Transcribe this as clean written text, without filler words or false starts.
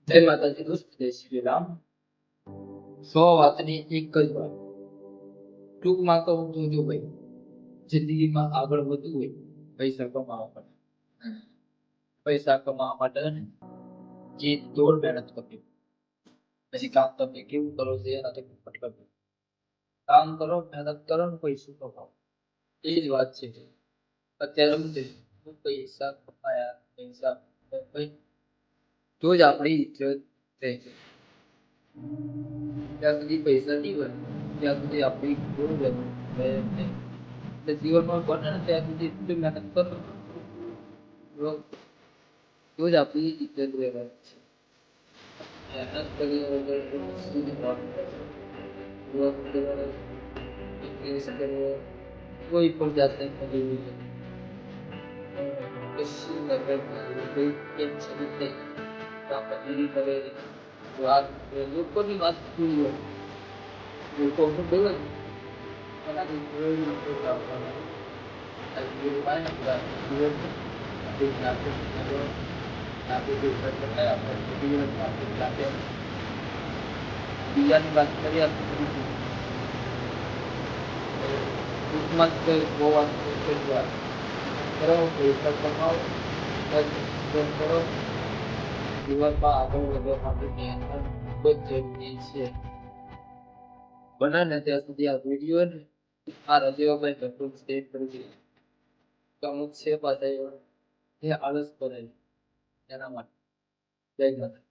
જય માતાજી દોસ્ત, જય શ્રી રામ. 100 વાતની એક જ વાત. ટૂંકમાં કહું તો જો ભાઈ, જિંદગીમાં આગળ વધવું હોય, પૈસા કમાવા માટે, પૈસા કમાવા માટે છે ને જે દોડ મહેનત કરવી, પછી કામ તમે કેવું કરો છો એનાથી મતલબ નહીં. કામ કરો, મહેનત કરો ને પૈસું કમાવો, એ જ વાત છે. અત્યારે શું છે, પૈસા કમાયા, પૈસા ભાઈ તો જ આપણી ઇજ્જત રહે. જ્યાં સુધી પૈસા નહીં હોય ત્યાં સુધી આપણી કોઈ વેલ્યુ રહે નહીં. એટલે જીવનમાં બને ને ત્યાં સુધી એટલી મહેનત કરો તો જ આપણી ઇજ્જત રહેવાની છે. મહેનત કર્યા વગર શું થવાનું? work કરો, invest કરો, કોઈ પણ જાતની મજૂરી નહીં. કશું મતલબ નહીં, કોઈ ટેન્શન જ નહીં. કામ મજૂરી કરે, વાત કરે, લોકોની વાત પૂરી હોય. લોકોનું બોલે ને, એનાથી કોઈ લોકો લાવવાના નહીં. આ જીવનમાં ને બધા જીવન આપણી જાતે જીવન આપણે જે ખર્ચ થાય આપણે જીવનમાં આપણે જાતે બીજાની વાત કરીએ આપણે બધું ટૂંકમાં જ કંઈ બહુ વાત એક જ વાત કરો, પૈસા કમાઓ, બસ જીવન કરો. જીવનમાં આગળ વધવા માટે મહેનત ખૂબ જ જરૂરી છે. બને ને ત્યાં સુધી આ વિડીયો ને આ રજીવાભાઈ ભટ્ટનું શેર કરી દે. અમુક છે પાછા એવા જે આળસ કરે છે એના માટે. જય માતા.